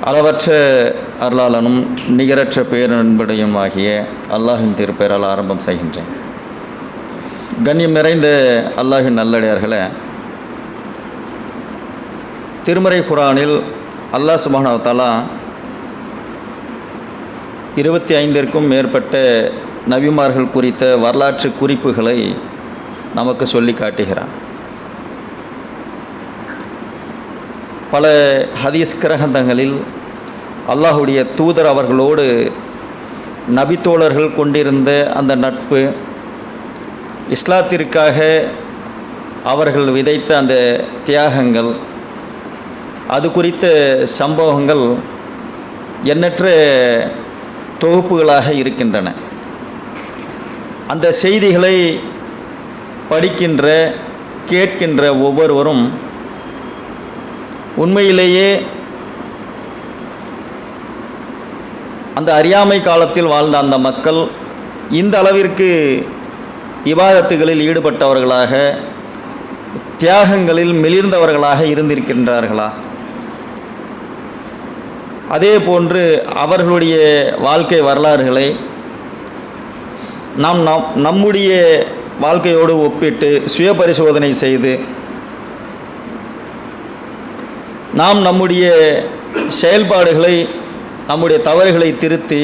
அளவற்ற அருளாளனும் நிகரற்ற பேரன்புடையும் ஆகிய அல்லாஹின் திருப்பெயரால் ஆரம்பம் செய்கின்றேன். கண்ணியம் நிறைந்த அல்லாஹின் நல்லடியார்களே, திருமறை குர்ஆனில் அல்லாஹ் சுப்ஹானஹு வ தஆலா 25ற்கும் மேற்பட்ட நபிமார்கள் குறித்த வரலாற்று குறிப்புகளை நமக்கு சொல்லி காட்டுகிறான். பல ஹதீஸ் கிரகந்தங்களில் அல்லாஹுடைய தூதர் அவர்களோடு நபித்தோழர்கள் கொண்டிருந்த அந்த நட்பு, இஸ்லாத்திற்காக அவர்கள் விதைத்த அந்த தியாகங்கள், அது குறித்த சம்பவங்கள் எண்ணற்ற தொகுப்புகளாக இருக்கின்றன. அந்த செய்திகளை படிக்கின்ற கேட்கின்ற ஒவ்வொருவரும் உண்மையிலேயே அந்த அறியாமை காலத்தில் வாழ்ந்த அந்த மக்கள் இந்த அளவிற்கு இபாதத்துகளில் ஈடுபட்டவர்களாக, தியாகங்களில் மெலிர்ந்தவர்களாக இருந்திருக்கின்றார்களா? அதே போன்று அவர்களுடைய வாழ்க்கை வரலாறுகளை நாம் நம்முடைய வாழ்க்கையோடு ஒப்பிட்டு சுய பரிசோதனை செய்து நாம் நம்முடைய செயல்பாடுகளை, நம்முடைய தவறுகளை திருத்தி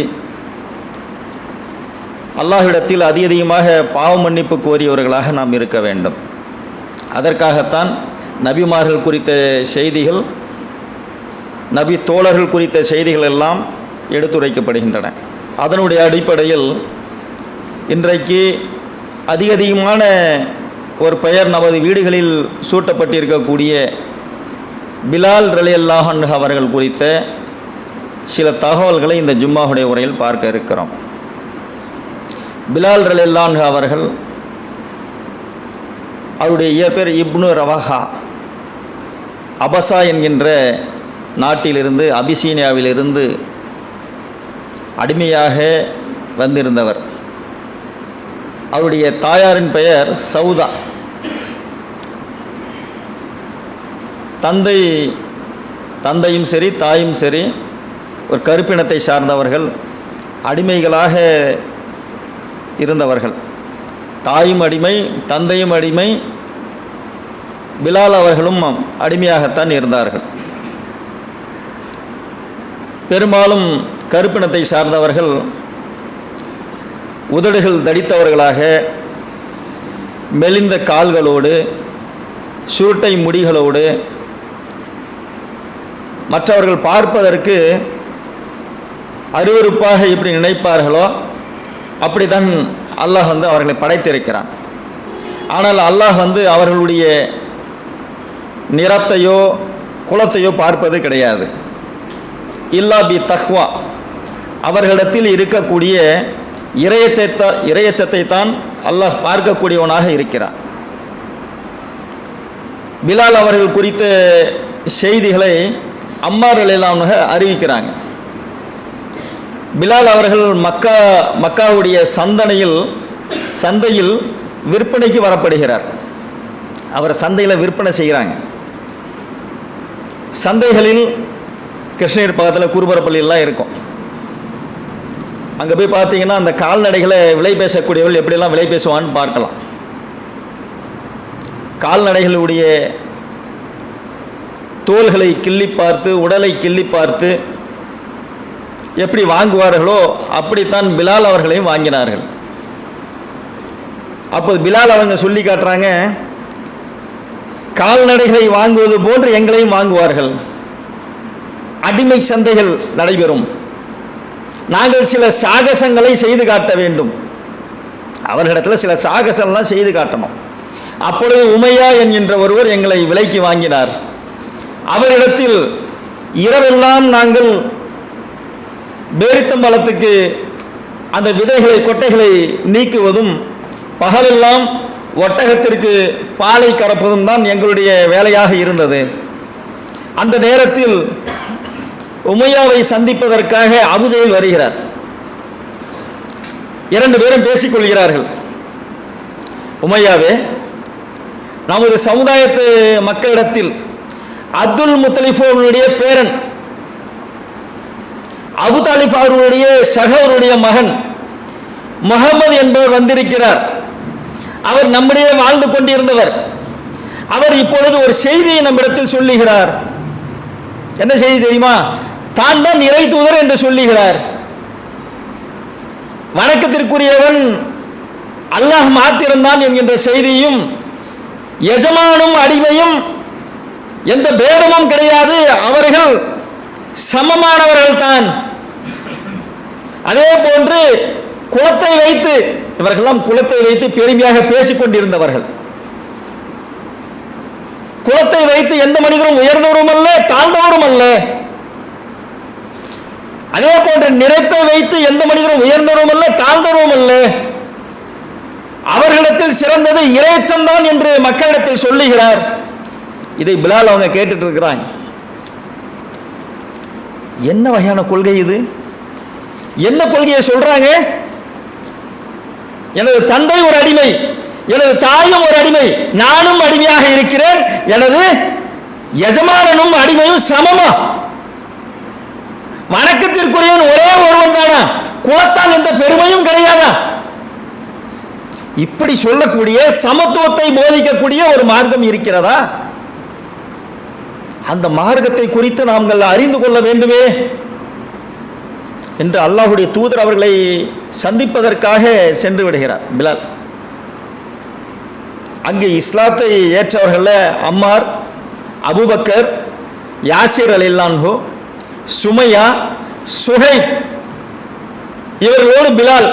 அல்லாஹ்விடத்தில் அதிகமாக பாவ மன்னிப்பு கோரியவர்களாக நாம் இருக்க வேண்டும். அதற்காகத்தான் நபிமார்கள் குறித்த செய்திகள், நபி தோழர்கள் குறித்த செய்திகள் எல்லாம் எடுத்துரைக்கப்படுகின்றன. அதனுடைய அடிப்படையில் இன்றைக்கு அதிகமான ஒரு பெயர் நமது வீடுகளில் சூட்டப்பட்டிருக்கக்கூடிய பிலால் ரலியல்லாஹு அன்ஹு அவர்கள் குறித்த சில தகவல்களை இந்த ஜும்மாவுடைய உரையில் பார்க்க இருக்கிறோம். பிலால் ரலியல்லாஹு அன்ஹு அவர்கள், அவருடைய இயற்பெயர் இப்னு ரவஹா, அபசா என்கின்ற நாட்டிலிருந்து, அபிசீனியாவிலிருந்து அடிமையாக வந்திருந்தவர். அவருடைய தாயாரின் பெயர் சௌதா. தந்தையும் சரி தாயும் சரி ஒரு கருப்பினத்தை சார்ந்தவர்கள், அடிமைகளாக இருந்தவர்கள். தாயும் அடிமை, தந்தையும் அடிமை, பிலால் அவர்களும் அடிமையாகத்தான் இருந்தார்கள். பெரும்பாலும் கருப்பினத்தை சார்ந்தவர்கள் உதடுகள் தடித்தவர்களாக, மெலிந்த கால்களோடு, சுருட்டை முடிகளோடு, மற்றவர்கள் பார்ப்பதற்கு அருவருப்பாக எப்படி நினைப்பார்களோ அப்படி தான் அல்லாஹ் அவர்களை படைத்திருக்கிறான். ஆனால் அல்லாஹ் அவர்களுடைய நிறத்தையோ குலத்தையோ பார்ப்பது கிடையாது. இல்லா பி தக்வா, அவர்களிடத்தில் இருக்கக்கூடிய இறையச்சத்தை தான் அல்லாஹ் பார்க்கக்கூடியவனாக இருக்கிறான். பிலால் அவர்கள் குறித்த செய்திகளை அம்மார் ரலியல்லாஹு அன்ஹு அறிவிக்கிறாங்க. பிலால் அவர்கள் மக்காவுடைய சந்தையில் விற்பனைக்கு வரப்படுகிறார். அவர் சந்தையில் விற்பனை செய்கிறாங்க. சந்தைகளில் கிருஷ்ணகிரி பக்கத்தில் குருபரப்பள்ளியெல்லாம் இருக்கும். அங்கே போய் பார்த்தீங்கன்னா அந்த கால்நடைகளை விலை பேசக்கூடியவர்கள் எப்படியெல்லாம் விலை பேசுவான்னு பார்க்கலாம். கால்நடைகளுடைய தோள்களை கிள்ளி பார்த்து, உடலை கிள்ளி பார்த்து எப்படி வாங்குவார்களோ அப்படித்தான் பிலால் அவர்களையும் வாங்கினார்கள். அப்போது பிலால் அவங்க சொல்லி காட்டுறாங்க, கால்நடைகளை வாங்குவது போன்று எங்களையும் வாங்குவார்கள். அடிமை சந்தைகள் நடைபெறும். நாங்கள் சில சாகசங்களை செய்து காட்ட வேண்டும். அவர்களிடத்தில் சில சாகசம்லாம் செய்து காட்டணும். அப்பொழுது உமையா என்கின்ற ஒருவர் எங்களை விலைக்கு வாங்கினார். அவரிடத்தில் இரவெல்லாம் நாங்கள் பேரித்தம்பழத்துக்கு அந்த விதைகளை, கொட்டைகளை நீக்குவதும், பகலெல்லாம் ஒட்டகத்திற்கு பாலை கறப்பதும் தான் எங்களுடைய வேலையாக இருந்தது. அந்த நேரத்தில் உமையாவை சந்திப்பதற்காக அபுஜஹல் வருகிறார். 2 பேரும் பேசிக்கொள்கிறார்கள். உமையாவே, நமது சமுதாயத்து மக்களிடத்தில் அப்துல் முத்தலிஃபுடைய பேரன் அபு தாலிப் அவர்களுடைய சகோதரருடைய மகன் முகமது என்பவர் வந்திருக்கிறார். அவர் நம்மிடையே வாழ்ந்து கொண்டிருந்தவர். அவர் இப்பொழுது ஒரு செய்தியை நம்மிடத்தில் சொல்லுகிறார். என்ன செய்தி தெரியுமா? தான் தான் இறை தூதர் என்று சொல்லுகிறார். வணக்கத்திற்குரியவன் அல்லாஹ் மாத்திரம்தான் என்கின்ற செய்தியும், எஜமானும் அடிமையும் எந்த பேதமும் கிடையாது, அவர்கள் சமமானவர்கள் தான். அதே போன்று குலத்தை வைத்து, இவர்களெல்லாம் குலத்தை வைத்து பெருமையாக பேசிக் கொண்டிருந்தவர்கள். குலத்தை வைத்து எந்த மனிதரும் உயர்ந்தவரும் அல்ல, தாழ்ந்தவரும் அல்ல. அதே போன்று நிறத்தை வைத்து எந்த மனிதரும் உயர்ந்தவரும் அல்ல, தாழ்ந்தவரும் அல்ல. அவர்களிடத்தில் சிறந்தது இறைச்சம்தான் என்று மக்களிடத்தில் சொல்லுகிறார். இதை பிலால் அவங்க கேட்டுட்டு இருக்கிறாங்க. என்ன வகையான கொள்கை இது? என்ன கொள்கையை சொல்றாங்க? எனது தந்தை ஒரு அடிமை, எனது தாயும் ஒரு அடிமை, நானும் அடிமையாக இருக்கிறேன், எனது எஜமானனும் அடிமையும் சமமா? வணக்கத்திற்குரியவன் ஒரே ஒருவன் தானா? குலத்தால் எந்த பெருமையும் கிடையாதா? இப்படி சொல்லக்கூடிய, சமத்துவத்தை போதிக்கக்கூடிய ஒரு மார்க்கம் இருக்கிறதா? அந்த மார்க்கத்தை குறித்து நாங்கள் அறிந்து கொள்ள வேண்டுமே என்று அல்லாஹ்வுடைய தூதர் அவர்களை சந்திப்பதற்காக சென்று விடுகிறார் பிலால். அங்கே இஸ்லாத்தை ஏற்றவர்கள் அம்மார், அபூபக்கர், யாசிர் ரலியல்லாஹு, சுமையா, சுஹைப், இவர்களோடு பிலால்,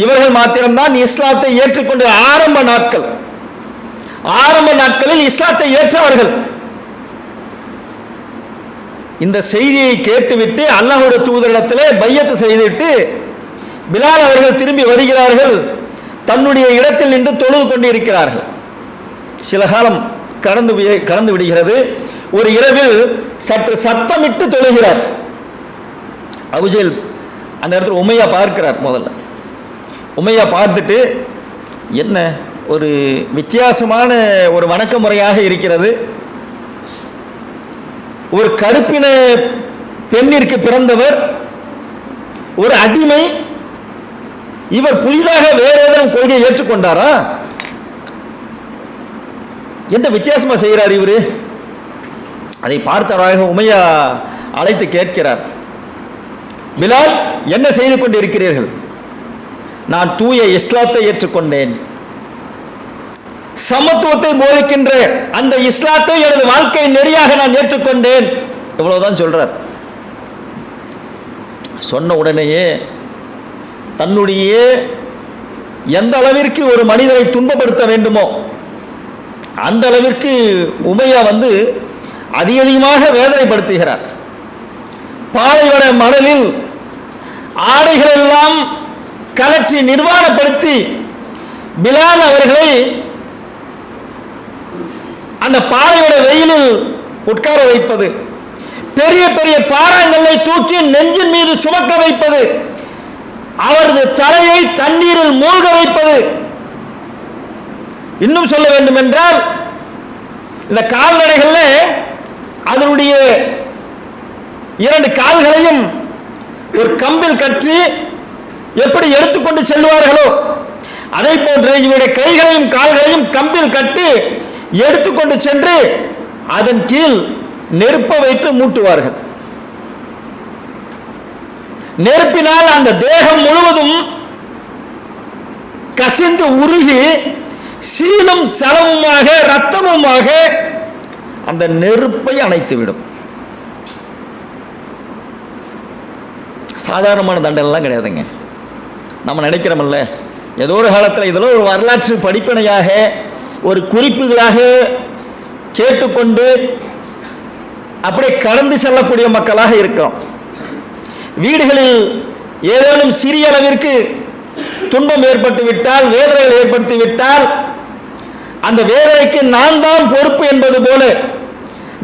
இவர்கள் மாத்திரம்தான் இஸ்லாத்தை ஏற்றுக்கொண்ட ஆரம்ப நாட்களில் இஸ்லாத்தை ஏற்றவர்கள். இந்த செய்தியை கேட்டுவிட்டு அல்லாஹ்வுடைய தூதரிடத்திலே பையத்து செய்துவிட்டு பிலால் அவர்கள் திரும்பி வருகிறார்கள். தன்னுடைய இடத்தில் நின்று தொழுது கொண்டிருக்கிறார்கள். சில காலம் கடந்து விடுகிறது. ஒரு இரவில் சற்று சத்தமிட்டு தொழுகிறார். அபூஜஹல் அந்த இடத்துல உமையா பார்க்கிறார். முதல்ல உமையா பார்த்துட்டு, என்ன ஒரு வித்தியாசமான ஒரு வணக்க முறையாக இருக்கிறது, ஒரு கருப்பின பெண்ணிற்கு பிறந்தவர், ஒரு அடிமை, இவர் புதிதாக வேற ஏதேனும் கொள்கையை ஏற்றுக்கொண்டாரா? என்ன வித்தியாசமா செய்கிறார் இவரு? அதை பார்த்தவராக உமையா அழைத்து கேட்கிறார், பிலால் என்ன செய்து கொண்டிருக்கிறீர்கள்? நான் தூய இஸ்லாத்தை ஏற்றுக்கொண்டேன், சமத்துவத்தை போதிக்கின்ற அந்த இஸ்லாத்தை எனது வாழ்க்கை நெறியாக நான் ஏற்றுக்கொண்டேன். இவ்வளவுதான் சொல்றார். சொன்ன உடனேயே தன்னுடைய எந்த அளவிற்கு ஒரு மனிதரை துன்பப்படுத்த வேண்டுமோ அந்த அளவிற்கு உமையா அதிகமாக வேதனைப்படுத்துகிறார். பாலைவன மணலில் ஆடைகள் எல்லாம் கலற்றி நிர்வாணப்படுத்தி பிலால் அவர்களை அந்த பாலைவன வெயிலில் உட்கார வைப்பது, பெரிய பெரிய பாறாங்கல்லை தூக்கி நெஞ்சின் மீது சுமக்க வைப்பது, அவரது தலையை தண்ணீரில் மூழ்க வைப்பது. இன்னும் சொல்ல வேண்டும் என்றால், இந்த கால்நடைகள்ல அதனுடைய 2 கால்களையும் ஒரு கம்பில் கட்டி எப்படி எடுத்துக்கொண்டு செல்வார்களோ அதை போன்று இவருடைய கைகளையும் கால்களையும் கம்பில் கட்டி எடுத்துக்கொண்டு சென்று அதன் கீழ் நெருப்ப வைத்து மூட்டுவார்கள். நெருப்பினால் அந்த தேகம் முழுவதும் கசிந்து உருகி சீலும் சலமுமாக இரத்தமுமாக அந்த நெருப்பை அணைத்துவிடும். சாதாரணமான தண்டனைலாம் கிடையாதுங்க. நம்ம நினைக்கிறோம்ல, ஏதோ ஒரு காலத்தில் இதெல்லாம் ஒரு வரலாற்று படிப்பினையாக, ஒரு குறிப்புகளாக கேட்டுக்கொண்டு அப்படியே கடந்து செல்லக்கூடிய மக்களாக இருக்கிறோம். வீடுகளில் ஏதேனும் சிறிய அளவிற்கு துன்பம் ஏற்பட்டு விட்டால், வேதனைகள் ஏற்படுத்தி விட்டால், அந்த வேதனைக்கு நான் தான் பொறுப்பு என்பது போல,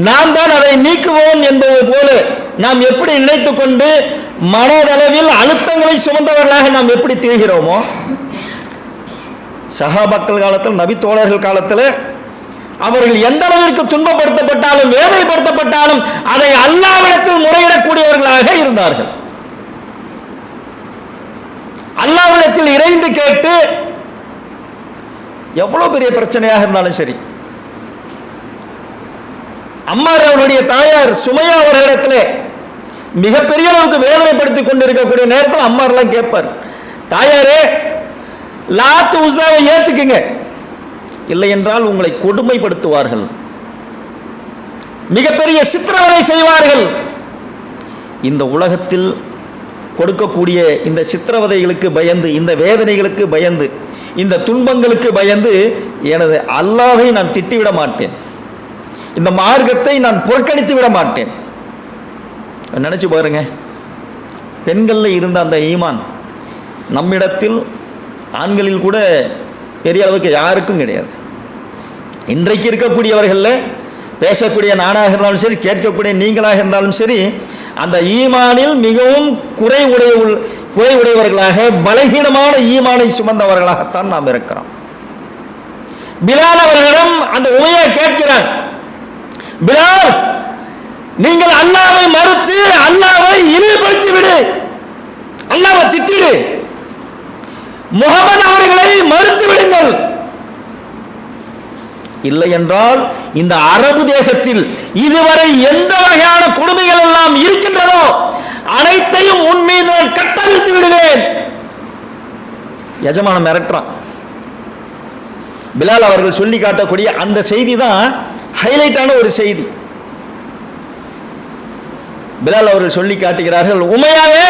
நான் தான் அதை நீக்குவோம் என்பது போல நாம் எப்படி நினைத்துக் கொண்டு மனதளவில் அழுத்தங்களை சுமந்தவர்களாக நாம் எப்படி திரிகிறோமோ, சஹாபாக்கள் காலத்தில், நபி தோழர்கள் காலத்தில் அவர்கள் எந்த அளவிற்கு துன்பப்படுத்தப்பட்டாலும் வேதனைப்படுத்தப்பட்டாலும் அதை அல்லாஹ்விடத்தில் முறையிடக்கூடியவர்களாக இருந்தார்கள். அல்லாஹ்விடத்தில் இறைந்து கேட்டு எவ்வளவு பெரிய பிரச்சனையாக இருந்தாலும் சரி. அம்மார் அவருடைய தாயார் சுமையா அவர்களிடத்தில் மிகப்பெரிய அளவுக்கு வேதனைப்படுத்திக் கொண்டிருக்கக்கூடிய நேரத்தில் அம்மாரெல்லாம் கேட்பார், தாயாரே லாத் உஸாவை ஏத்துக்குங்க, இல்லை என்றால் உங்களை கொடுமைப்படுத்துவார்கள், மிகப்பெரிய சித்திரவதை செய்வார்கள். இந்த உலகத்தில் கொடுக்கக்கூடிய இந்த சித்திரவதைகளுக்கு பயந்து, இந்த வேதனைகளுக்கு பயந்து, இந்த துன்பங்களுக்கு பயந்து எனது அல்லாஹ்வை நான் திட்டிவிட மாட்டேன், இந்த மார்க்கத்தை நான் புறக்கணித்து விட மாட்டேன். நினைச்சு பாருங்க, பெண்களில் இருந்த அந்த ஈமான் நம்மிடத்தில் ஆண்களில் கூட பெரிய அளவுக்கு யாருக்கும் கிடையாது. இன்றைக்கு இருக்கக்கூடியவர்களில் பேசக்கூடிய நானாக இருந்தாலும் சரி, கேட்கக்கூடிய நீங்களாக இருந்தாலும் சரி, அந்த ஈமானில் மிகவும் குறைவுடையவர்களாக, பலகீனமான ஈமானை சுமந்தவர்களாகத்தான் நாம் இருக்கிறோம். பிலால் அவர்களிடம் அந்த உமையா கேட்கிறான், பிலால் நீங்கள் அல்லாஹ்வை மறுத்து அல்லாஹ்வை இழிவுபடுத்தி விடு, அல்லாஹ்வை திட்டிடு, முஹம்மது அவர்களை மறுத்து விடுங்கள், இல்லை என்றால் இந்த அரபு தேசத்தில் இதுவரை எந்த வகையான கொடுமைகள் எல்லாம் இருக்கின்றதோ அனைத்தையும் உன் மீது நான் கட்டவிழ்த்து விடுவேன். எஜமானம் மிரட்டுறான். பிலால் அவர்கள் சொல்லி காட்டக்கூடிய அந்த செய்தி தான் ஹைலைட்டான ஒரு செய்தி. பிலால் அவர்கள் சொல்லி காட்டுகிறார்கள், உமையாவே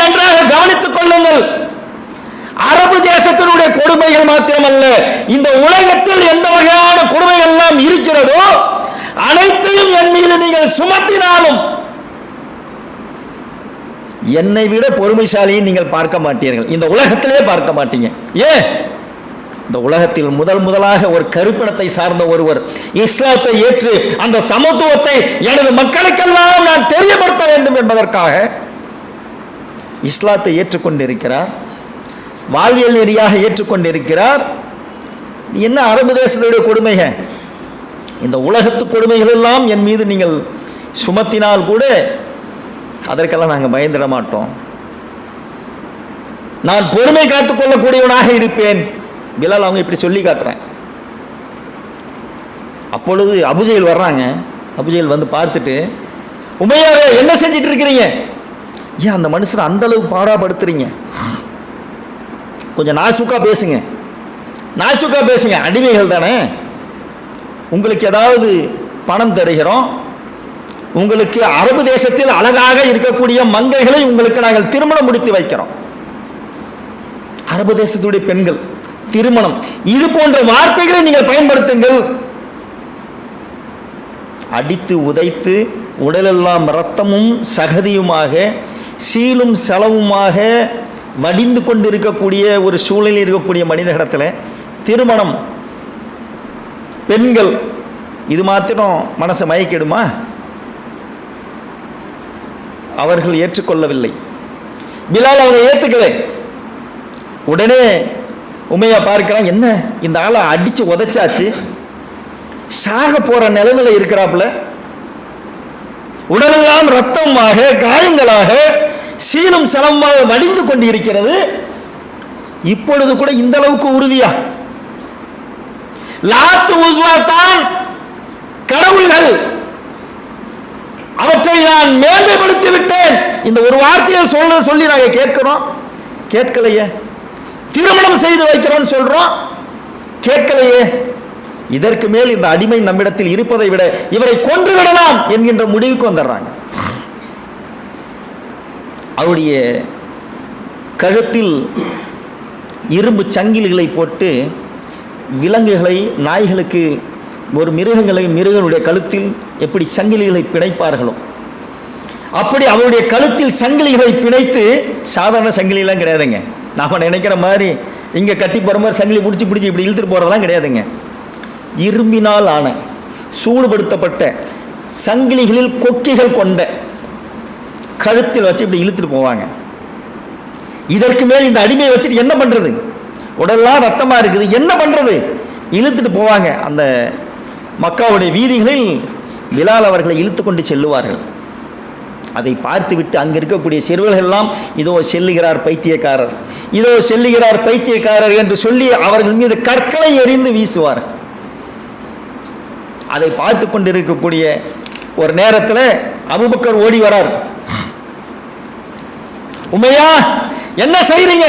நன்றாக கவனித்துக் கொள்ளுங்கள், அரபு தேசத்தினுடைய கொடுமைகள் மாத்திரமல்ல, இந்த உலகத்தில் எந்த வகையான கொடுமைகள் எல்லாம் இருக்கிறதோ அனைத்தையும் என் மீது நீங்கள் சுமத்தினாலும் என்னை விட பொறுமைசாலியை நீங்கள் பார்க்க மாட்டீர்கள், இந்த உலகத்திலே பார்க்க மாட்டீங்க. ஏன்? இந்த உலகத்தில் முதலாக ஒரு கருப்பினத்தை சார்ந்த ஒருவர் இஸ்லாத்தை ஏற்று அந்த சமத்துவத்தை எனது மக்களுக்கெல்லாம் நான் தெரியப்படுத்த வேண்டும் என்பதற்காக இஸ்லாத்தை ஏற்றுக்கொண்டிருக்கிறார், வாழ்வியல் நெறியாக ஏற்றுக்கொண்டிருக்கிறார். என்ன அரபு தேசத்துடைய கொடுமைகள், இந்த உலகத்து கொடுமைகள் எல்லாம் என் மீது நீங்கள் சுமத்தினால் கூட அதற்கெல்லாம் நாங்கள் பயந்துட மாட்டோம், நான் பொறுமை காத்துக் கொள்ளக்கூடியவனாக இருப்பேன். பிலால் அவங்க இப்படி சொல்லி காட்டுறேன். அப்பொழுது அபுஜெயில் வர்றாங்க. அபுஜெயில் வந்து பார்த்துட்டு, உமையாவே என்ன செஞ்சிட்டு இருக்கிறீங்க, ஏன் அந்த மனுஷனை அந்த அளவுக்கு பாடாப்படுத்துறீங்க, கொஞ்சம் நாசுக்கா பேசுங்க, அடிமைகள் தானே, உங்களுக்கு ஏதாவது பணம் தருகிறோம், உங்களுக்கு அரபு தேசத்தில் அழகாக இருக்கக்கூடிய மங்கைகளை உங்களுக்கு நாங்கள் திருமணம் முடித்து வைக்கிறோம், அரபு தேசத்துடைய பெண்கள் திருமணம், இது போன்ற வார்த்தைகளை நீங்கள் பயன்படுத்துங்கள். அடித்து உதைத்து உடலெல்லாம் இரத்தமும் சகதியுமாக சீலும் செலவுமாக வடிந்து கொண்டிருக்கக்கூடிய ஒரு சூழலில் இருக்கக்கூடிய மனித இடத்துல திருமணம், பெண்கள், இது மாத்திரம் மனசை மயக்கிடுமா? அவர்கள் ஏற்றுக்கொள்ளவில்லை. பிலால் அவங்க ஏற்றுக்கலை. உடனே உமையா பார்க்கிறான், என்ன இந்த ஆளை அடிச்சு உதைச்சாச்சு, சாக போற நிலைமையில இருக்கிறாப்புல, உடலெல்லாம் ரத்தமாக காயங்களாக சீலும் சலமாக வடிந்து கொண்டு இருக்கிறது, இப்பொழுது கூட இந்த அளவுக்கு உறுதியா? லாத் உஸ்வா தான் கடவுள்கள், அவற்றை நான் மேன்மைப்படுத்தி விட்டேன், இந்த ஒரு வார்த்தையை சொல்லி நாங்க கேட்கிறோம், கேட்கலையே. திருமணம் செய்து வைக்கிறோம் சொல்றோம், கேட்கலையே. இதற்கு மேல் இந்த அடிமை நம்மிடத்தில் இருப்பதை விட இவரை கொன்று விடலாம் என்கின்ற முடிவுக்கு வந்துடுறாங்க. அவருடைய கழுத்தில் இரும்பு சங்கிலிகளை போட்டு விலங்குகளை, நாய்களுக்கு, ஒரு மிருகங்களுடைய கழுத்தில் எப்படி சங்கிலிகளை பிணைப்பார்களோ அப்படி அவருடைய கழுத்தில் சங்கிலிகளை பிணைத்து, சாதாரண சங்கிலிலாம் கிடையாதுங்க, நாம நினைக்கிற மாதிரி இங்கே கட்டி போகிற மாதிரி சங்கிலி பிடிச்சி இப்படி இழுத்துட்டு போகிறதெல்லாம் கிடையாதுங்க. இரும்பினால் ஆன சூடுபடுத்தப்பட்ட சங்கிலிகளில் கொக்கிகள் கொண்ட கழுத்தில் வச்சு இப்படி இழுத்துட்டு போவாங்க. இதற்கு மேல் இந்த அடிமையை வச்சுட்டு என்ன பண்ணுறது? உடல்லாம் ரத்தமாக இருக்குது, என்ன பண்ணுறது? இழுத்துட்டு போவாங்க. அந்த மக்காவுடைய வீதிகளில் பிலால் அவர்களை இழுத்து கொண்டு செல்லுவார்கள். அதை பார்த்துவிட்டு அங்கே இருக்கக்கூடிய சிறுவர்கள் எல்லாம் இதோ செல்லுகிறார் பைத்தியக்காரர், இதோ செல்லுகிறார் பைத்தியக்காரர் என்று சொல்லி அவர்கள் மீது கற்களை எறிந்து வீசுவார். அதை பார்த்து கொண்டிருக்கக்கூடிய ஒரு நேரத்தில் அபூபக்கர் ஓடி வரார். உமையா, என்ன செய்றீங்க?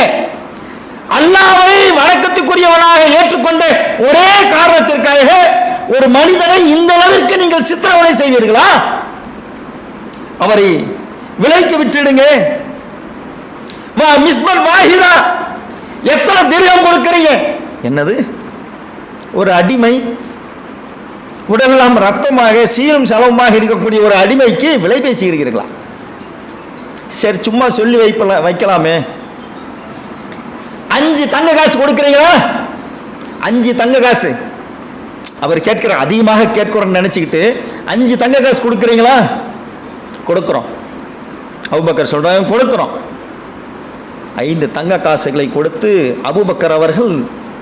அல்லாஹ்வை வணக்கத்துக்குரியவனாக ஏற்றுக்கொண்ட ஒரே காரணத்திற்காக ஒரு மனிதனை இந்த அளவிற்கு நீங்கள் சித்திரவதை செய்வீர்களா? அவரை விலைக்கு விட்டுடுங்க. மிஸ்பல் வாஹிதா, எத்தனை திர்ஹம் கொடுக்கிறீங்க? என்னது, ஒரு அடிமை, உடலெல்லாம் ரத்தமாக சீரும் சலமாக இருக்கக்கூடிய ஒரு அடிமைக்கு விலை பேசுகிறீர்களா? சரி, சும்மா சொல்லி வைக்கலாமே. 5 தங்க காசு கொடுக்கிறீங்களா? 5 தங்க காசு. அவர் கேட்கிற அதிகமாக கேட்கிறோன்னு நினைச்சுக்கிட்டு 5 தங்க காசு கொடுக்கிறீங்களா? கொடுக்கிறோம். அபூபக்கர் சொல்றாங்க, கொடுக்கிறோம். 5 தங்க காசுகளை கொடுத்து அபூபக்கர் அவர்கள்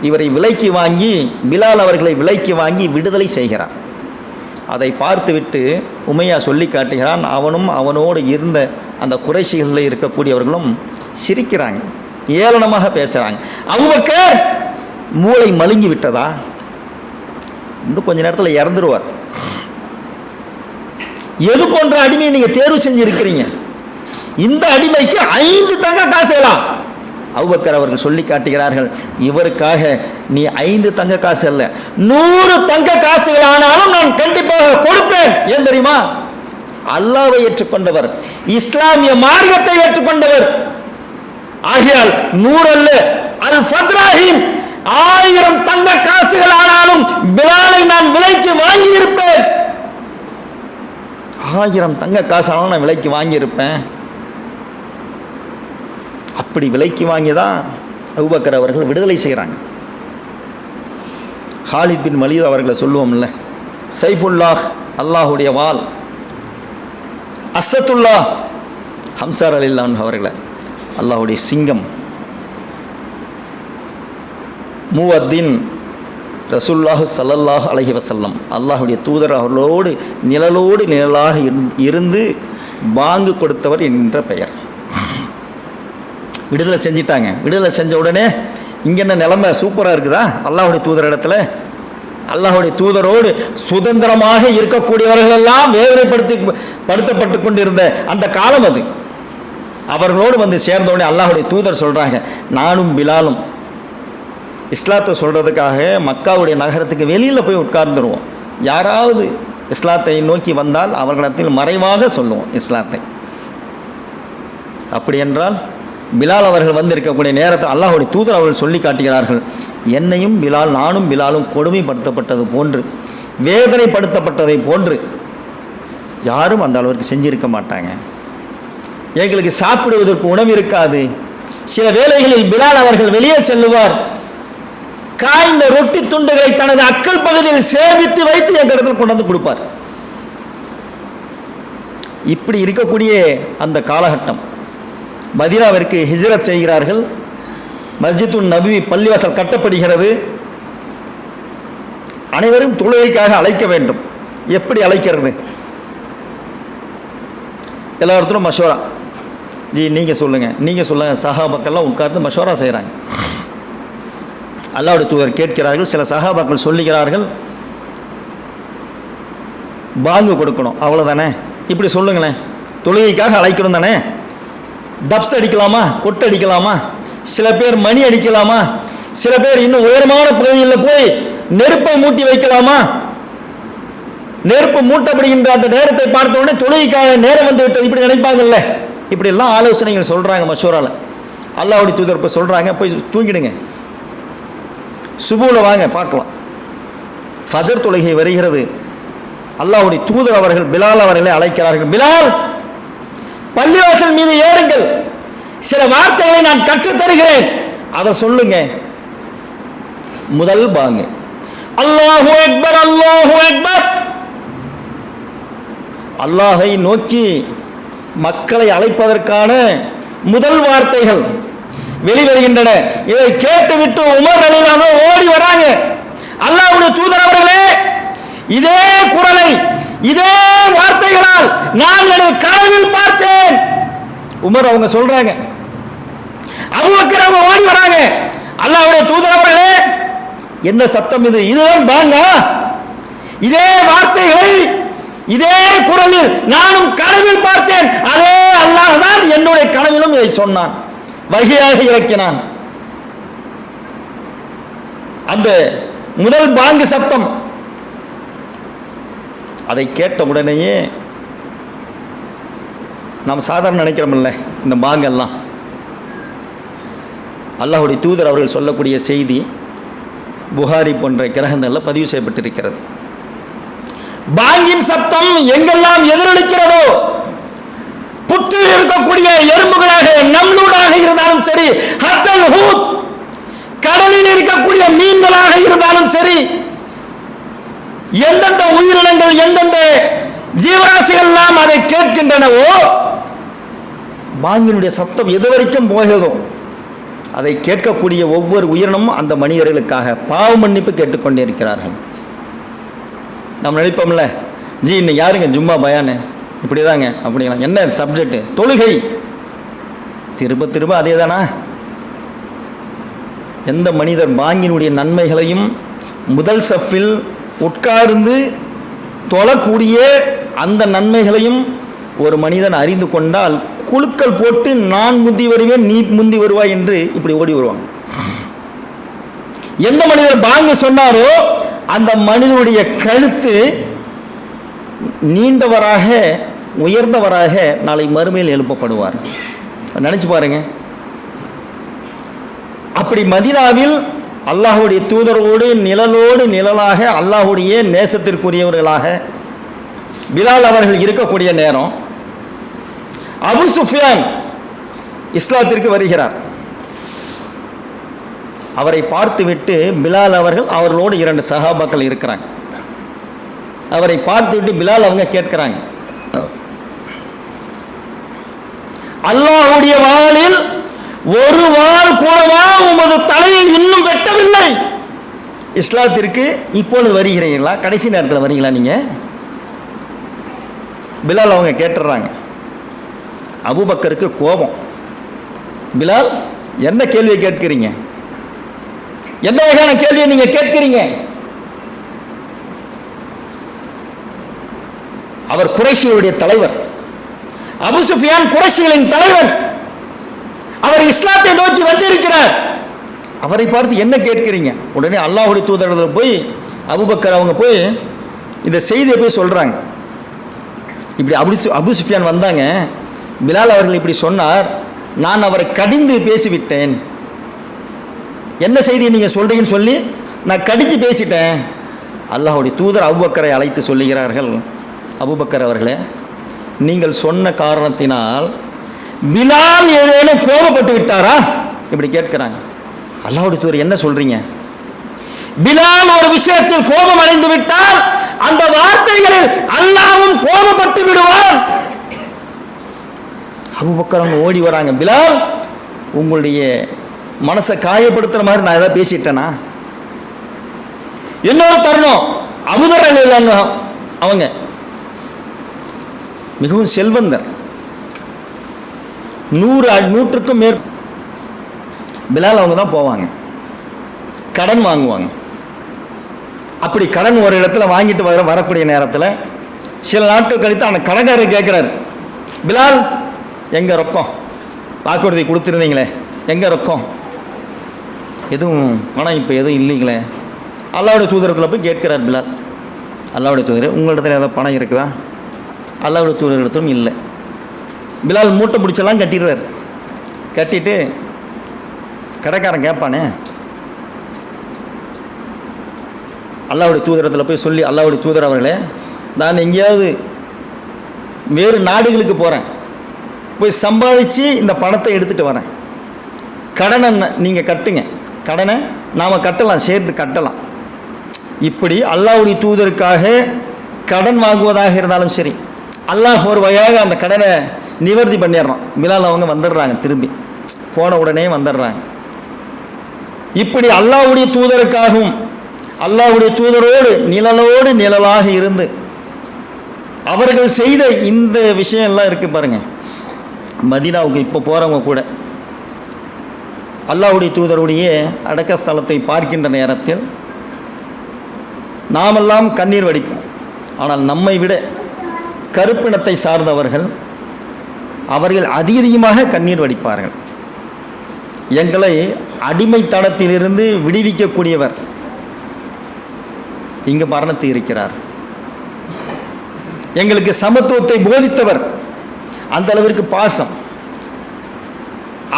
இவரை விலைக்கு வாங்கி, பிலால் அவர்களை விலைக்கு வாங்கி விடுதலை செய்கிறார். அதை பார்த்துவிட்டு உமையா சொல்லி காட்டுகிறான். அவனும் அவனோடு இருந்த அந்த குறைஷிகளில் இருக்கக்கூடியவர்களும் சிரிக்கிறாங்க, ஏளனமாக பேசுகிறாங்க. அபூபக்கர் மூளை மழுங்கி விட்டதா? இன்னும் கொஞ்ச நேரத்தில் இறந்துருவார். எது போன்ற அடிமையை நீங்க தேர்வு செஞ்சிருக்கிறீங்க? இந்த அடிமைக்கு 5 தங்க காசுகளா? அபூபக்கர் அவர்கள் சொல்லி காட்டுகிறார்கள், இவருக்காக நீ 5 தங்க காசு அல்ல, 100 தங்க காசுகள் ஆனாலும் நான் கண்டிப்பாக கொடுப்பேன். ஏன் தெரியுமா? அல்லாஹ்வை ஏற்றுக்கொண்டவர், இஸ்லாமிய மார்க்கத்தை ஏற்றுக்கொண்டவர். ஆகையால் 100 அல்ல, அல் ஃபத்ராஹிம் 1000 தங்க காசுகள் ஆனாலும் பிலாலை நான் விலைக்கு வாங்கி இருப்பேன். 1000 தங்க காசாலும் நான் விலைக்கு வாங்கியிருப்பேன். அப்படி விலைக்கு வாங்கி தான் அபூபக்கர் அவர்கள் விடுதலை செய்கிறாங்க. ஹாலித் பின் வலீத் அவர்களை சொல்லுவோம்ல, சைஃபுல்லாஹ் அல்லாஹுடைய வால், அஸ்ஸத்துல்லா ஹம்சார் அலில்லான் அவர்களை அல்லாஹுடைய சிங்கம், மூவத்தின் ரசூலுல்லாஹி ஸல்லல்லாஹு அலைஹி வஸல்லம் அல்லாஹுடைய தூதர் அவர்களோடு நிழலாக இருந்து பாங்கு கொடுத்தவர் என்கின்ற பெயர். விடுதலை செஞ்சிட்டாங்க. விடுதலை செஞ்ச உடனே இங்கே என்ன நிலைமை சூப்பராக இருக்குதா? அல்லாஹுடைய தூதர் இடத்துல, அல்லாஹுடைய தூதரோடு சுதந்திரமாக இருக்கக்கூடியவர்கள் எல்லாம் வேதனைப்படுத்தப்பட்டு கொண்டிருந்த அந்த காலம் அது. அவர்களோடு வந்து சேர்ந்தவுடனே அல்லாஹுடைய தூதர் சொல்கிறாங்க, நானும் பிலாலும் இஸ்லாத்தை சொல்கிறதுக்காக மக்காவுடைய நகரத்துக்கு வெளியில் போய் உட்கார்ந்துருவோம். யாராவது இஸ்லாத்தை நோக்கி வந்தால் அவர்களிடத்தில் மறைவாக சொல்லுவோம் இஸ்லாத்தை. அப்படி என்றால் பிலால் அவர்கள் வந்து இருக்கக்கூடிய நேரத்தில் அல்லாஹுடைய தூதர் அவர்கள் சொல்லி காட்டுகிறார்கள், என்னையும் பிலால், நானும் பிலாலும் கொடுமைப்படுத்தப்பட்டது போன்று, வேதனைப்படுத்தப்பட்டதை போன்று யாரும் அந்த அளவிற்கு செஞ்சிருக்க மாட்டாங்க. எங்களுக்கு சாப்பிடுவதற்கு உணவு இருக்காது. சில வேளைகளில் பிலால் அவர்கள் வெளியே செல்லுவார், காய்ந்த ரொட்டி துண்டுகளை தனது அக்கல் பகுதியில் சேமித்து வைத்து எங்களிடத்தில் கொண்டு வந்து கொடுப்பார். இப்படி இருக்கக்கூடிய அந்த காலகட்டம் மதீனாவிற்கு ஹிஜ்ரத் செய்கிறார்கள். மஸ்ஜிதுன் நபவி பள்ளிவாசல் கட்டப்படுகிறது. அனைவரும் தொழுகைக்காக அழைக்க வேண்டும். எப்படி அழைக்கிறது? எல்லா இடத்துலும் மஷோரா, ஜி நீங்கள் சொல்லுங்கள், சஹாபாக்கள்லாம் உட்கார்ந்து மஷோரா செய்கிறாங்க. அல்லாஹ்வுடைய தூதர் கேட்கிறார்கள். சில சஹாபாக்கள் சொல்லுகிறார்கள், பாங்கு கொடுக்கணும், அவ்வளோதானே, இப்படி சொல்லுங்களேன், தொழுகைக்காக அழைக்கணும் தானே. டப்ஸ் அடிக்கலாமா, கொட்டு அடிக்கலாமா, சில பேர் மணி அடிக்கலாமா, சில பேர் இன்னும் உயரமான பகுதியில் போய் நெருப்பை மூட்டி வைக்கலாமா. நெருப்பு மூட்டப்படுகின்ற அந்த நேரத்தை பார்த்த உடனே தொழுகைக்காக நேரம் வந்து விட்டது இப்படி நினைப்பாங்கல்ல. இப்படி எல்லாம் ஆலோசனைகள் சொல்கிறாங்க மஷூரால. அல்லாஹ்வுடைய தூதர் இப்போ சொல்கிறாங்க, போய் தூங்கிடுங்க, சுபூல வாங்க பார்க்கலாம். ஃபஜர் தொழுகை வருகிறது. அல்லாஹ்வுடைய தூதர் அவர்கள் பிலால் அவர்களை அழைக்கிறார்கள். பிலால், பள்ளிவாசல் மீது ஏறுங்கள், சில வார்த்தைகளை நான் கற்றுத் தருகிறேன், அதை சொல்லுங்க. முதல் பாங்கு அல்லாஹு அக்பர், அல்லாஹு அக்பர். அல்லாஹை நோக்கி மக்களை அழைப்பதற்கான முதல் வார்த்தைகள் வெளிவருகின்றன. இதை கேட்டுவிட்டு உமர் ரலியல்லாஹு அன்ஹு ஓடி வராங்க. அல்லாஹ்வுடைய தூதர் அவர்களே, இதே குரலை இதே வார்த்தைகளால் நான் எனது கனவில் பார்த்தேன். உமர் அவங்க சொல்றாங்க. அபூபக்கர் அவங்க ஓடி வராங்க. அல்லாஹ்வுடைய தூதர் அவர்களே, என்ன சத்தம் இது? இதுதான் பாங்கா? இதே வார்த்தைகளை இதே குரலில் நானும் கனவில் பார்த்தேன். அதே அல்லாஹ் தான் என்னுடைய கனவிலும் இதை சொன்னான், வகையாக இறக்கினான். அந்த முதல் பாங்கு சத்தம் அதை கேட்ட உடனேயே நாம் சாதாரண நினைக்கிறோம்ல இந்த பாங்கெல்லாம், அல்லாஹ்வுடைய தூதர் அவர்கள் சொல்லக்கூடிய செய்தி புகாரி போன்ற கிரகங்களில் பதிவு செய்யப்பட்டிருக்கிறது. பாங்கின் சத்தம் எங்கெல்லாம் எதிரொலிக்கிறதோ, புற்றில் இருக்கக்கூடிய எறும்புகளாக நம்லூடாக இருந்தாலும் சரி, ஹத்தல் ஹூத் கடலில் இருக்கக்கூடிய மீன்களாக இருந்தாலும் சரி, எந்தெந்த உயிரினங்கள் எந்தெந்த ஜீவராசிகள் எல்லாம் அதை கேட்கின்றனவோ, பாங்கினுடைய சத்தம் எது வரைக்கும் போகிறதோ அதை கேட்கக்கூடிய ஒவ்வொரு உயிரினமும் அந்த மனிதர்களுக்காக பாவ மன்னிப்பு கேட்டுக்கொண்டே இருக்கிறார்கள். நம்ம நினைப்போம்ல, ஜி இன்னைக்கு யாருங்க ஜும்மா பயானு இப்படிதாங்க அப்படிங்களா, என்ன சப்ஜெக்ட்? தொழுகை. திரும்ப திரும்ப அதே தானா? எந்த மனிதர் பாங்கினுடைய நன்மைகளையும் முதல் சஃபில் உட்கார்ந்து தொழக்கூடிய அந்த நன்மைகளையும் ஒரு மனிதன் அறிந்து கொண்டால், குழுக்கள் போட்டு நான் முந்தி வருவேன் நீ முந்தி வருவாய் என்று இப்படி ஓடி வருவாங்க. எந்த மனிதர் பாங்கு சொன்னாரோ அந்த மனிதனுடைய கழுத்து நீண்டவராக உயர்ந்தவராக நாளை மறுமையில் எழுப்பப்படுவார். நினைச்சு பாருங்க. அப்படி மதீனாவில் அல்லாஹ்வுடைய தூதரோடு நிழலோடு நிழலாக அல்லாஹ்வுடைய நேசத்திற்குரியவர்களாக பிலால் அவர்கள் இருக்கக்கூடிய நேரம் அபு சுஃபியான் இஸ்லாத்திற்கு வருகிறார். அவரை பார்த்துவிட்டு பிலால் அவர்கள், அவர்களோடு 2 சஹாபாக்கள் இருக்கிறாங்க. அவரை பார்த்துவிட்டு பிலால் அவங்க கேட்கிறாங்க, அல்லாஹ்வுடைய வாளில் ஒரு வாள் கூடவா உமது தலையை இன்னும் வெட்டவில்லை? இஸ்லாத்திற்கு இப்பொழுது வருகிறீங்களா? கடைசி நேரத்தில் வரீங்களா நீங்க? பிலால் அவங்க கேட்டுறாங்க. அபூபக்கருக்கு கோபம். பிலால், என்ன கேள்வியை கேட்கிறீங்க? என்ன வகையான கேள்வியை நீங்க கேட்கிறீங்க? அவர் குறைஷிகளுடைய தலைவர். அபு சுஃபியான் குறைஷிகளின் தலைவர். அவர் இஸ்லாத்தை நோக்கி வந்திருக்கிறார். அவரை பார்த்து என்ன கேட்கிறீங்க? உடனே அல்லாஹ்வுடைய தூதர்கள் போய் அபூபக்கர் அவங்க போய் இந்த செய்தியை போய் சொல்றாங்க. இப்படி அபு சுஃபியான் வந்தாங்க, பிலால் அவர்கள் இப்படி சொன்னார், நான் அவரை கடிந்து பேசிவிட்டேன். என்ன செய்தியை நீங்கள் சொல்கிறீங்கன்னு சொல்லி நான் கடித்து பேசிட்டேன். அல்லாஹ்வுடைய தூதர் அபூபக்கரை அழைத்து சொல்லுகிறார்கள், அபூபக்கர் அவர்களே, நீங்கள் சொன்ன காரணத்தினால் பிலால் ஏதேனும் கோபப்பட்டு விட்டாரா? இப்படி கேட்கிறாங்க. அல்லாஹ்வுடைய தூதர் என்ன சொல்றீங்க? பிலால் ஒரு விஷயத்தில் கோபம் அடைந்து விட்டால் அந்த வார்த்தைகளில் அல்லாஹ்வும் கோபப்பட்டு விடுவான். அபூபக்கர் அவங்க ஓடி வராங்க. பிலால், உங்களுடைய மனசை காயப்படுத்துற மாதிரி நான் ஏதாவது பேசிட்டேனா? இன்னொரு தருணம், அபூதர் ரலியல்லாஹு அவங்க மிகவும் செல்வந்தர், 100க்கும் மேற். பிலால் அவங்க தான் போவாங்க, கடன் வாங்குவாங்க. அப்படி கடன் ஒரு இடத்துல வாங்கிட்டு வரக்கூடிய நேரத்தில் சில நாட்கள் கழித்து அந்த கடைக்காரர் கேட்குறாரு, பிலால் எங்கே ரொக்கம்? வாக்குறுதி கொடுத்துருந்தீங்களே, எங்கே ரொக்கம்? எதுவும் பணம் இப்போ எதுவும் இல்லைங்களே. அல்லாஹ்வுடைய தூதரத்தில் போய் கேட்கிறார் பிலால், அல்லாஹ்வுடைய தூதர் உங்களிடத்துல ஏதாவது பணம் இருக்குதா? அல்லாஹ்வுடைய தூதரிடத்தும் இல்லை. பிலால் மூட்டை பிடிச்செல்லாம் கட்டிடுறார். கட்டிட்டு கடைக்காரன் கேட்பானே, அல்லாஹ்வுடைய தூதரத்தில் போய் சொல்லி, அல்லாஹ்வுடைய தூதர் அவர்களே, நான் எங்கேயாவது வேறு நாடுகளுக்கு போகிறேன், போய் சம்பாதிச்சு இந்த பணத்தை எடுத்துகிட்டு வரேன், கடனை நீங்கள் கட்டுங்க, கடனை நாம் கட்டலாம், சேர்த்து கட்டலாம். இப்படி அல்லாஹ்வுடைய தூதருக்காக கடன் வாங்குவதாக இருந்தாலும் சரி, அல்லாஹ் ஒரு வகையாக அந்த கடனை நிவர்த்தி பண்ணிடுறான். பிலால் அவங்க வந்துடுறாங்க, திரும்பி போன உடனே வந்துடுறாங்க. இப்படி அல்லாஹ்வுடைய தூதருக்காகவும் அல்லாஹ்வுடைய தூதரோடு நிழலோடு நிழலாக இருந்து அவர்கள் செய்த இந்த விஷயம்லாம் இருக்கு பாருங்க. மதீனாவுக்கு இப்போ போகிறவங்க கூட அல்லாஹ்வுடைய தூதருடைய அடக்கஸ்தலத்தை பார்க்கின்ற நேரத்தில் நாமெல்லாம் கண்ணீர் வடிப்போம். ஆனால் நம்மை விட கருப்பினத்தை சார்ந்தவர்கள் அவர்கள் அதிகமாக கண்ணீர் வடிப்பார்கள். எங்களை அடிமைத்தனத்திலிருந்து விடுவிக்கக்கூடியவர் இங்கு மரணத்தை இருக்கிறார். எங்களுக்கு சமத்துவத்தை போதித்தவர், அந்த அளவிற்கு பாசம்,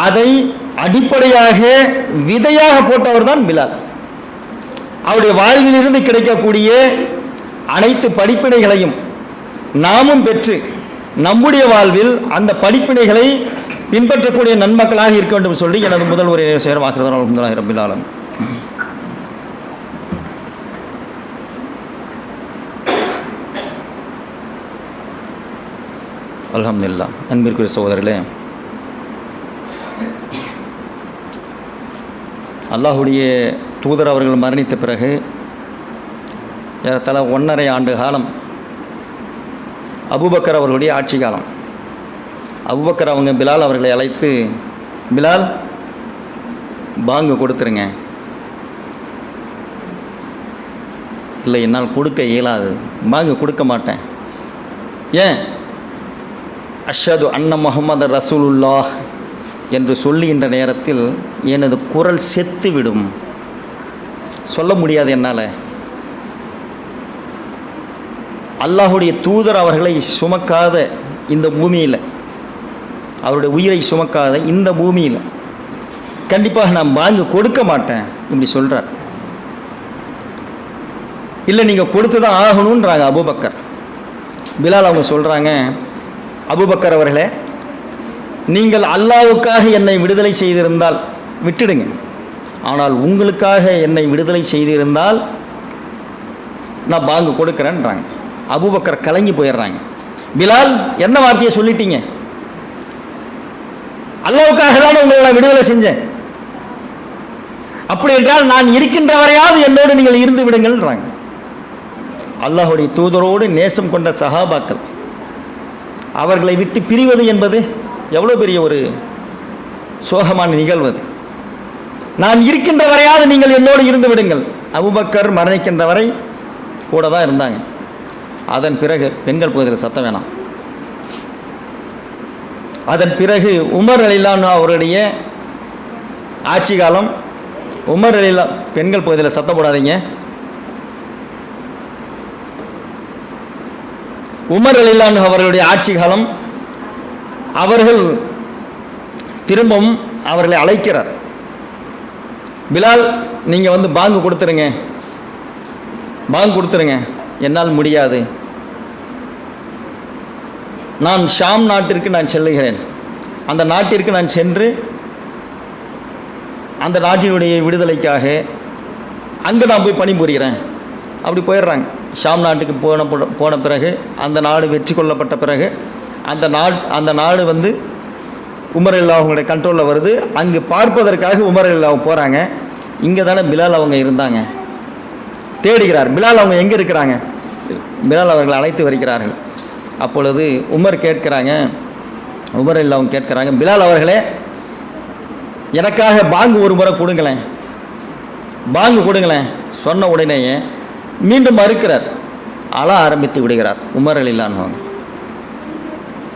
அதை அடிப்படையாக விதையாக போட்டவர் தான் பிலால். அவருடைய வாழ்விலிருந்து கிடைக்கக்கூடிய அனைத்து படிப்பினைகளையும் நாமும் பெற்று நம்முடைய வாழ்வில் அந்த படிப்பினைகளை பின்பற்றக்கூடிய நன்மக்களாக இருக்க வேண்டும் சொல்லி எனது முதல் உரை சேரமாகிறது. அல்ஹம்துலில்லாஹி ரப்பில் ஆலமீன். அல்ஹம்துலில்லாஹ். அன்பிற்குரிய சகோதரர்களே, அல்லாஹுடைய தூதர் அவர்கள் மரணித்த பிறகு ஏறத்தாழ 1.5 ஆண்டு காலம் அபூபக்கர் அவர்களுடைய ஆட்சி காலம். அபூபக்கர் அவங்க பிலால் அவர்களை அழைத்து, பிலால் பாங்கு கொடுத்துருங்க. இல்லை, என்னால் கொடுக்க இயலாது, பாங்கு கொடுக்க மாட்டேன். ஏன்? அஷ்ஹது அன்ன முஹம்மது ரசூலுல்லாஹ் என்று சொல்லுகின்ற நேரத்தில் எனது குரல் செத்து விடும், சொல்ல முடியாது என்னால். அல்லாஹுடைய தூதர் அவர்களை சுமக்காத இந்த பூமியில், அவருடைய உயிரை சுமக்காத இந்த பூமியில் கண்டிப்பாக நான் பாங்கு கொடுக்க மாட்டேன் இப்படி சொல்கிறார். இல்லை, நீங்கள் கொடுத்து தான் ஆகணுன்றாங்க அபூபக்கர். பிலால் அவங்க சொல்கிறாங்க, அபூபக்கர் அவர்களே, நீங்கள் அல்லாஹ்வுக்காக என்னை விடுதலை செய்திருந்தால் விட்டுடுங்க, ஆனால் உங்களுக்காக என்னை விடுதலை செய்திருந்தால் நான் பாங்கு கொடுக்குறேன்றாங்க. அபூபக்கர் கலங்கி போயிடுறாங்க. பிலால், என்ன வார்த்தையை சொல்லிட்டீங்க? அல்லாஹ்வுக்காக தான் உங்களை நான் விடுதலை செஞ்சேன், அப்படி என்றால் நான் இருக்கின்ற வரையாவது என்னோடு நீங்கள் இருந்து விடுங்கள்ன்றாங்க. அல்லாஹுடைய தூதரோடு நேசம் கொண்ட சஹாபாக்கள் அவர்களை விட்டு பிரிவது என்பது எவ்வளோ பெரிய ஒரு சோகமான நிகழ்வு. நான் இருக்கின்ற வரையாவது நீங்கள் என்னோடு இருந்து விடுங்கள். அபூபக்கர் மரணிக்கின்ற வரை கூட தான் இருந்தாங்க. அதன் பிறகு பெண்கள் பகுதியில் சத்தம் வேணாம். அதன் பிறகு உமர் ரலியல்லாஹு அவருடைய ஆட்சி காலம். உமர் ரலியல்லாஹு, பெண்கள் பகுதியில் சத்தம் போடாதீங்க. உமர் ரலியல்லாஹு அவர்களுடைய ஆட்சி காலம். அவர்கள் திரும்பவும் அவர்களை அழைக்கிறார். பிலால், நீங்கள் வந்து பாங்கு கொடுத்துருங்க, பாங்கு கொடுத்துருங்க. என்னால் முடியாது, நான் ஷாம் நாட்டிற்கு நான் செல்லுகிறேன், அந்த நாட்டிற்கு நான் சென்று அந்த நாட்டினுடைய விடுதலைக்காக அங்கே நான் போய் பணிபுரிகிறேன். அப்படி போயிடுறாங்க. ஷாம் நாட்டுக்கு போன பிறகு, அந்த நாடு வெற்றி கொள்ளப்பட்ட பிறகு அந்த நாடு வந்து உமர் ரலியல்லாஹு அவங்களுடைய கண்ட்ரோலில் வருது. அங்கு பார்ப்பதற்காக உமர் ரலியல்லாஹு போகிறாங்க. இங்கே தானே பிலால் அவங்க இருந்தாங்க. தேடுகிறார், பிலால் அவங்க எங்கே இருக்கிறாங்க? பிலால் அவர்கள் அழைத்து வருகிறார்கள். அப்பொழுது உமர் கேட்கிறாங்க, உமர் ரலியல்லாஹு அவங்க கேட்குறாங்க, பிலால் அவர்களே, எனக்காக பாங்கு ஒரு முறை கொடுங்களேன், பாங்கு கொடுங்களேன். சொன்ன உடனேயே மீண்டும் மறுக்கிறார், அழ ஆரம்பித்து விடுகிறார். உமர் ரலியல்லாஹு அவங்க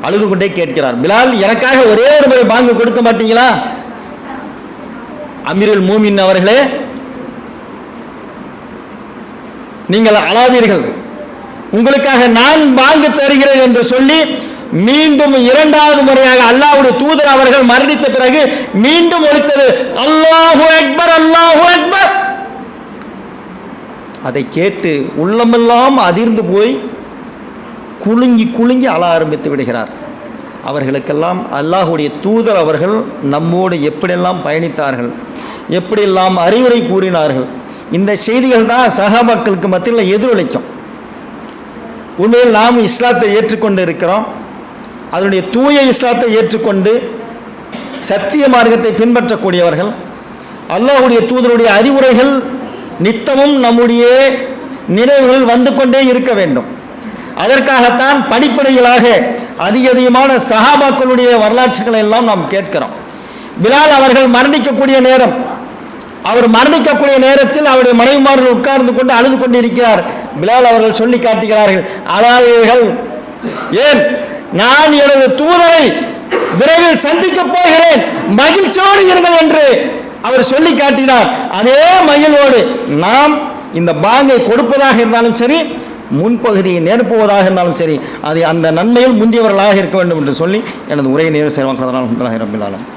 அழுது கொண்டே கேட்கிறார், பிலால், எனக்காக ஒரே ஒரு முறை பாங்கு கொடுக்க மாட்டீங்களா? அமீருல் மூமின் அவர்களே, நீங்கள் அழாதீர்கள், உங்களுக்காக நான் பாங்கு தருகிறேன் என்று சொல்லி மீண்டும் 2வது முறையாக அல்லாஹ்வுடைய தூதர் அவர்கள் மரணித்த பிறகு மீண்டும் ஒலித்தது, அல்லாஹு அக்பர், அல்லாஹு அக்பர். அதை கேட்டு உள்ளமெல்லாம் அதிர்ந்து போய் குலுங்கி குலுங்கி அழ ஆரம்பித்து விடுகிறார். அவர்களுக்கெல்லாம் அல்லாஹுடைய தூதர் அவர்கள் நம்மோடு எப்படியெல்லாம் பயணித்தார்கள், எப்படியெல்லாம் அறிவுரை கூறினார்கள், இந்த செய்திகள் தான் சஹாபாக்களுக்கு மத்தியில் எதிரொலிக்கும். உண்மையில் நாம் இஸ்லாத்தை ஏற்றுக்கொண்டு இருக்கிறோம். அதனுடைய தூய இஸ்லாத்தை ஏற்றுக்கொண்டு சத்திய மார்க்கத்தை பின்பற்றக்கூடியவர்கள், அல்லாஹுடைய தூதருடைய அறிவுரைகள் நித்தமும் நம்முடைய நினைவுகள் வந்து கொண்டே இருக்க வேண்டும். அதற்காகத்தான் படிப்படிகளாக அதிகமான சஹாபாக்களுடைய வரலாற்றுகளை எல்லாம் நாம் கேட்கிறோம். பிலால் அவர்கள் மரணிக்கக்கூடிய நேரம், அவர் மரணிக்கக்கூடிய நேரத்தில் அவருடைய மனைவிமார்கள் உட்கார்ந்து கொண்டு அழுது கொண்டு இருக்கிறார். பிலால் அவர்கள் சொல்லி காட்டுகிறார்கள், அழாதீர்கள், ஏன் நான் எனது தூதரை விரைவில் சந்திக்கப் போகிறேன், மகிழ்ச்சியோடு இருங்கள் என்று அவர் சொல்லி காட்டினார். அதே மகிழ்வோடு நாம் இந்த பாங்கை கொடுப்பதாக இருந்தாலும் சரி, முன்பகுதியை நேர்ப்புவதாக இருந்தாலும் சரி, அது அந்த நன்மையில் முந்தியவர்களாக இருக்க வேண்டும் என்று சொல்லி எனது உரையை நிறைவு செய்வார்கள்.